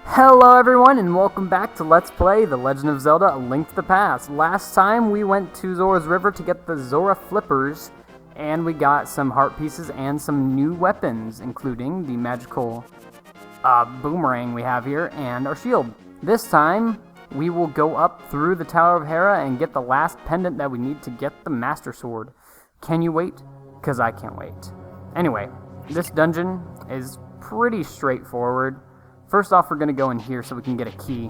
Hello everyone and welcome back to Let's Play The Legend of Zelda: A Link to the Past. Last time we went to Zora's River to get the Zora Flippers, and we got some heart pieces and some new weapons, including the magical boomerang we have here and our shield. This time we will go up through the Tower of Hera and get the last pendant that we need to get the Master Sword. Can you wait? Because I can't wait. Anyway, this dungeon is pretty straightforward. First off, we're going to go in here so we can get a key,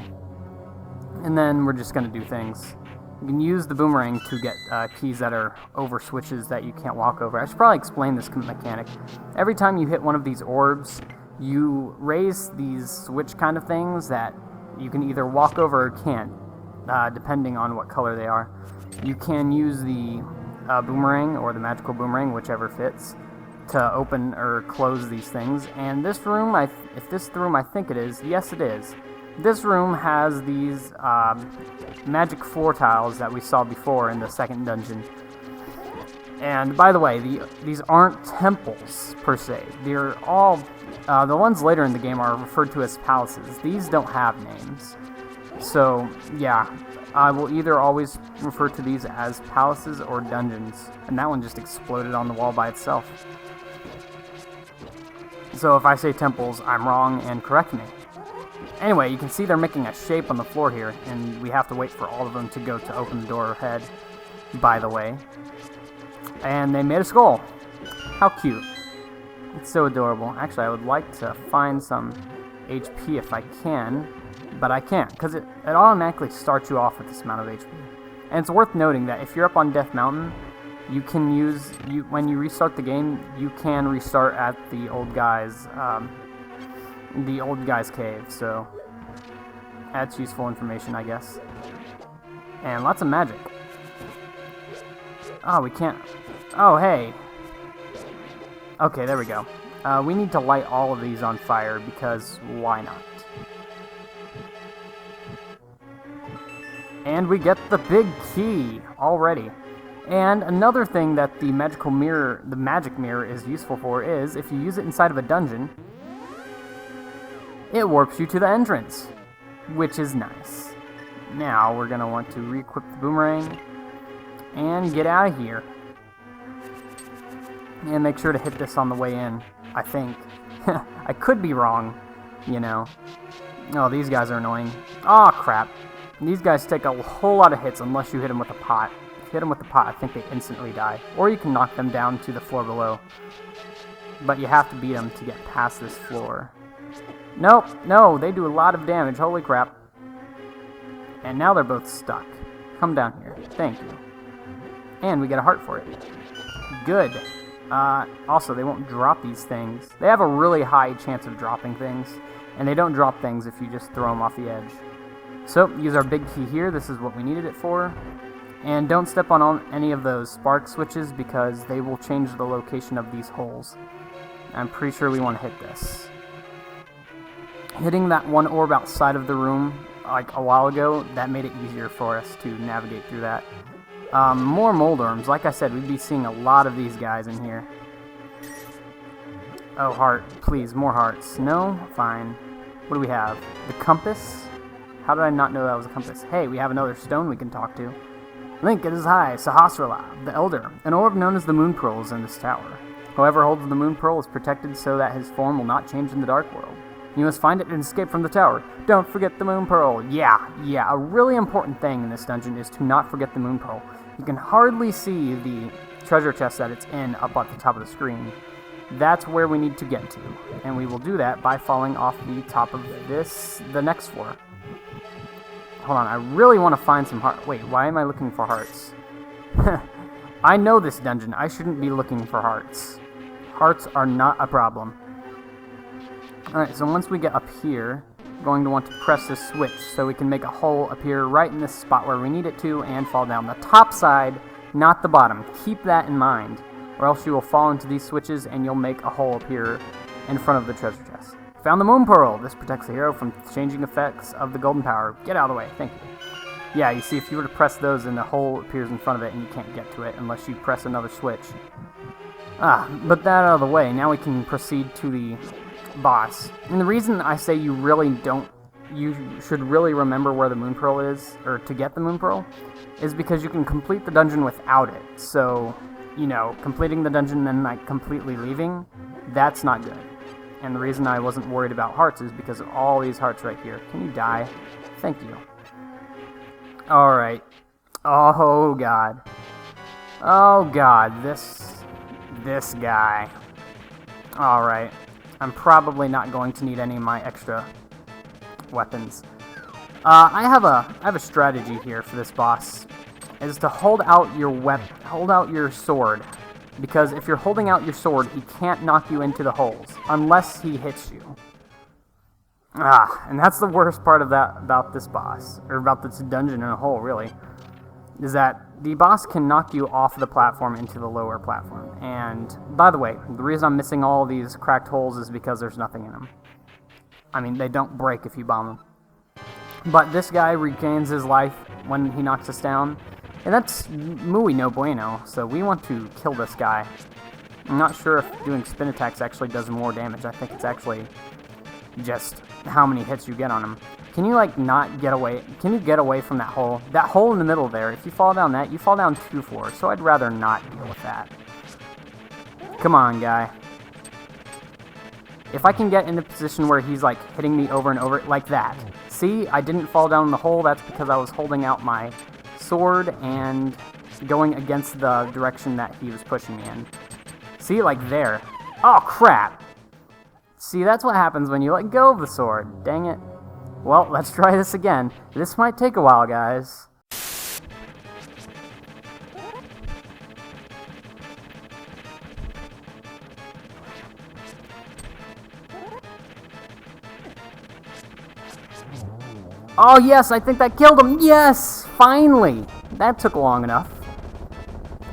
and then we're just going to do things. You can use the boomerang to get keys that are over switches that you can't walk over. I should probably explain this mechanic. Every time you hit one of these orbs, you raise these switch kind of things that you can either walk over or can't, depending on what color they are. You can use the boomerang or the magical boomerang, whichever fits, to open or close these things. And this room, if this the room I think it is, yes it is. This room has these magic floor tiles that we saw before in the second dungeon. And by the way, these aren't temples per se. They're all, the ones later in the game are referred to as palaces. These don't have names. So yeah, I will either always refer to these as palaces or dungeons. And that one just exploded on the wall by itself. So if I say temples, I'm wrong, and correct me. Anyway, you can see they're making a shape on the floor here, and we have to wait for all of them to go to open the door ahead, by the way. And they made a skull. How cute. It's so adorable. Actually, I would like to find some HP if I can, but I can't, because it automatically starts you off with this amount of HP. And it's worth noting that if you're up on Death Mountain, you can use, when you restart the game, you can restart at the old guy's cave, so that's useful information, I guess. And lots of magic. Oh, we can't, oh, hey. Okay, there we go. We need to light all of these on fire, because why not? And we get the big key already. And another thing that the magic mirror is useful for is, if you use it inside of a dungeon, it warps you to the entrance, which is nice. Now we're going to want to re-equip the boomerang and get out of here. And make sure to hit this on the way in, I think. I could be wrong, you know. Oh, these guys are annoying. Oh, crap. These guys take a whole lot of hits unless you hit them with a pot. If you hit them with the pot, I think they instantly die. Or you can knock them down to the floor below. But you have to beat them to get past this floor. Nope, no, they do a lot of damage, holy crap. And now they're both stuck. Come down here, thank you. And we get a heart for it. Good. Also, they won't drop these things. They have a really high chance of dropping things. And they don't drop things if you just throw them off the edge. So, use our big key here, this is what we needed it for. And don't step on any of those spark switches because they will change the location of these holes. I'm pretty sure we want to hit this. Hitting that one orb outside of the room, like a while ago, that made it easier for us to navigate through that. More mold worms. Like I said, we'd be seeing a lot of these guys in here. Oh, heart. Please, more hearts. No? Fine. What do we have? The compass? How did I not know that was a compass? Hey, we have another stone we can talk to. Link, it is I, Sahasrara, the Elder. An orb known as the Moon Pearl is in this tower. Whoever holds the Moon Pearl is protected so that his form will not change in the Dark World. You must find it and escape from the tower. Don't forget the Moon Pearl. Yeah, a really important thing in this dungeon is to not forget the Moon Pearl. You can hardly see the treasure chest that it's in up at the top of the screen. That's where we need to get to, and we will do that by falling off the top of the next floor. Hold on, I really want to find some hearts. Wait, why am I looking for hearts? I know this dungeon. I shouldn't be looking for hearts. Hearts are not a problem. Alright, so once we get up here, we're going to want to press this switch so we can make a hole appear right in this spot where we need it to and fall down the top side, not the bottom. Keep that in mind, or else you will fall into these switches and you'll make a hole appear in front of the treasure chest. Found the Moon Pearl! This protects the hero from changing effects of the golden power. Get out of the way, thank you. Yeah, you see, if you were to press those, then the hole appears in front of it and you can't get to it unless you press another switch. But that out of the way, now we can proceed to the boss. And the reason I say you really don't you should really remember where the Moon Pearl is, or to get the Moon Pearl, is because you can complete the dungeon without it. So, you know, completing the dungeon and then, like, completely leaving, that's not good. And the reason I wasn't worried about hearts is because of all these hearts right here. Can you die? Thank you. Alright. Oh, God. Oh, God. This guy. Alright. I'm probably not going to need any of my extra weapons. I have a strategy here for this boss, is to hold out your sword, because if you're holding out your sword, he can't knock you into the holes unless he hits you. And that's the worst part of that about this boss, or about this dungeon in a whole, really, is that the boss can knock you off the platform into the lower platform. And by the way, the reason I'm missing all these cracked holes is because there's nothing in them. I mean, they don't break if you bomb them. But this guy regains his life when he knocks us down, and that's muy no bueno, so we want to kill this guy. I'm not sure if doing spin attacks actually does more damage. I think it's actually just how many hits you get on him. Can you, like, not get away? Can you get away from that hole? That hole in the middle there, if you fall down that, you fall down 2 floors, so I'd rather not deal with that. Come on, guy. If I can get in a position where he's, like, hitting me over and over, like that. See, I didn't fall down the hole. That's because I was holding out my sword and going against the direction that he was pushing me in. See, like there. Oh, crap. See, that's what happens when you let go of the sword. Dang it. Well, let's try this again. This might take a while, guys. Oh, yes, I think that killed him. Yes, finally. That took long enough.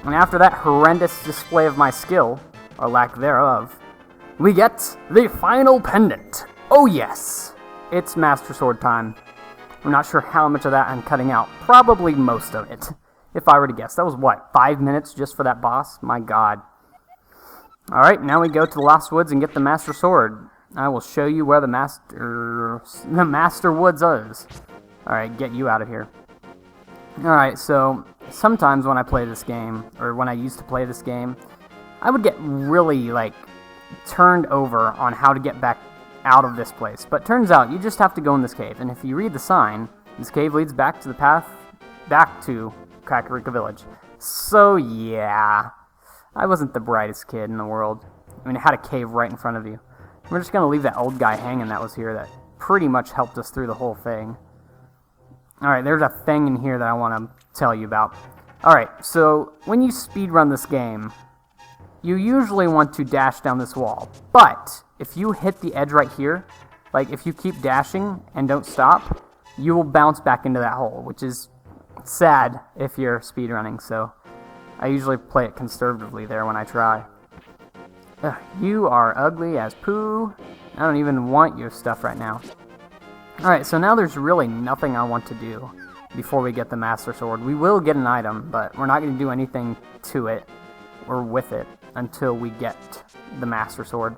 And after that horrendous display of my skill, or lack thereof, we get the final pendant. Oh, yes. It's Master Sword time. I'm not sure how much of that I'm cutting out. Probably most of it, if I were to guess. That was, what, 5 minutes just for that boss? My God. Alright, now we go to the Lost Woods and get the Master Sword. I will show you where the Master Woods is. Alright, get you out of here. Alright, so sometimes when I play this game, or when I used to play this game, I would get really, like, turned over on how to get back out of this place. But turns out, you just have to go in this cave. And if you read the sign, this cave leads back to the path back to Kakariko Village. So, yeah. I wasn't the brightest kid in the world. I mean, it had a cave right in front of you. We're just going to leave that old guy hanging that was here that pretty much helped us through the whole thing. Alright, there's a thing in here that I want to tell you about. Alright, so when you speedrun this game, you usually want to dash down this wall. But if you hit the edge right here, like if you keep dashing and don't stop, you will bounce back into that hole, which is sad if you're speedrunning, so I usually play it conservatively there when I try. Ugh, you are ugly as poo. I don't even want your stuff right now. Alright, so now there's really nothing I want to do before we get the Master Sword. We will get an item, but we're not going to do anything to it or with it until we get the Master Sword.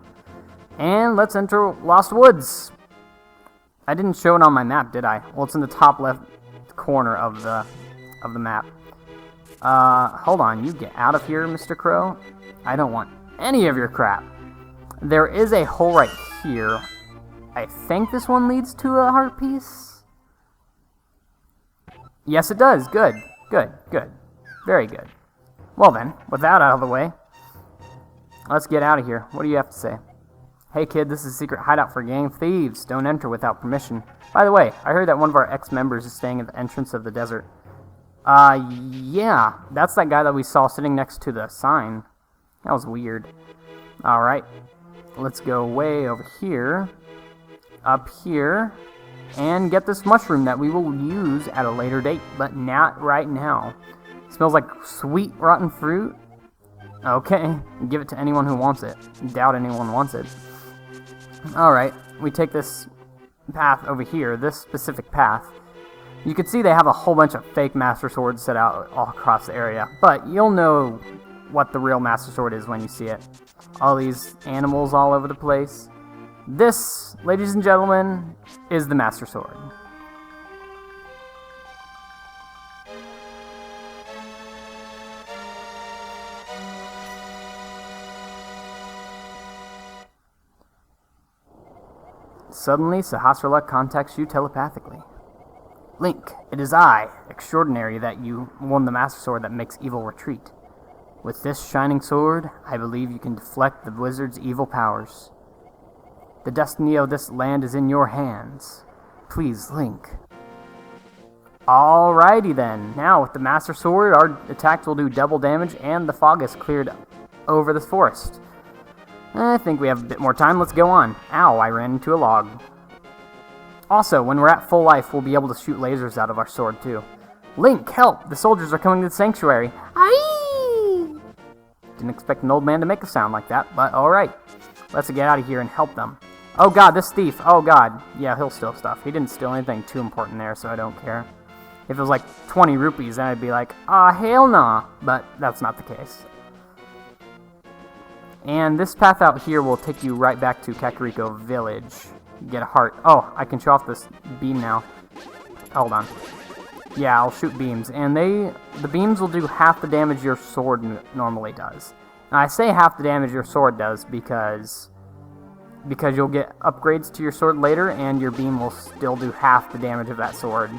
And let's enter Lost Woods. I didn't show it on my map, did I? Well, it's in the top left corner of the map. Hold on, you get out of here, Mr. Crow. I don't want any of your crap. There is a hole right here. I think this one leads to a heart piece. Yes, it does. Good. Good. Good. Very good. Well then, with that out of the way, let's get out of here. What do you have to say? Hey kid, this is a secret hideout for gang thieves. Don't enter without permission. By the way, I heard that one of our ex-members is staying at the entrance of the desert. Yeah. That's that guy that we saw sitting next to the sign. That was weird. Alright. Let's go way over here. Up here. And get this mushroom that we will use at a later date, but not right now. It smells like sweet rotten fruit. Okay. Give it to anyone who wants it. Doubt anyone wants it. Alright. We take this path over here. This specific path. You can see they have a whole bunch of fake Master Swords set out all across the area. But you'll know what the real Master Sword is when you see it. All these animals all over the place. This, ladies and gentlemen, is the Master Sword. Suddenly, Sahasrara contacts you telepathically. Link, it is I, extraordinary, that you won the Master Sword that makes evil retreat. With this shining sword, I believe you can deflect the wizard's evil powers. The destiny of this land is in your hands. Please, Link. Alrighty then. Now, with the Master Sword, our attacks will do double damage, and the fog is cleared over the forest. I think we have a bit more time. Let's go on. Ow, I ran into a log. Also, when we're at full life, we'll be able to shoot lasers out of our sword, too. Link, help! The soldiers are coming to the sanctuary. Aye! Didn't expect an old man to make a sound like that, but alright. Let's get out of here and help them. Oh god, this thief. Oh god. Yeah, he'll steal stuff. He didn't steal anything too important there, so I don't care. If it was like 20 rupees, then I'd be like, hell nah. But that's not the case. And this path out here will take you right back to Kakariko Village. Get a heart. Oh, I can show off this beam now. Hold on. Yeah, I'll shoot beams. And the beams will do half the damage your sword normally does. And I say half the damage your sword does because you'll get upgrades to your sword later, and your beam will still do half the damage of that sword.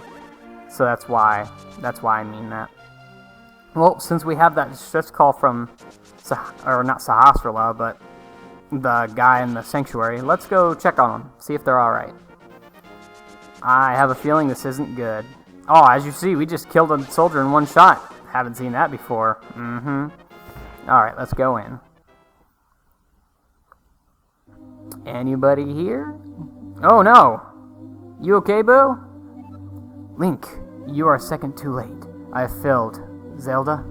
So that's why I mean that. Well, since we have that stress call from, not Sahasrara, but the guy in the sanctuary, let's go check on them, see if they're alright. I have a feeling this isn't good. Oh, as you see, we just killed a soldier in one shot. Haven't seen that before. Alright, let's go in. Anybody here? Oh no! You okay, boo? Link, you are a second too late. I have failed. Zelda?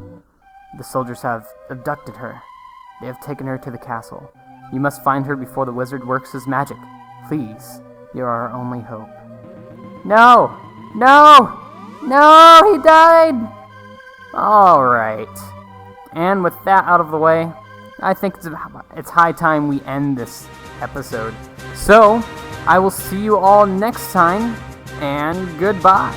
The soldiers have abducted her. They have taken her to the castle. You must find her before the wizard works his magic. Please, you're our only hope. No! No! No! He died! Alright. And with that out of the way, I think it's high time we end this episode. So, I will see you all next time, and goodbye.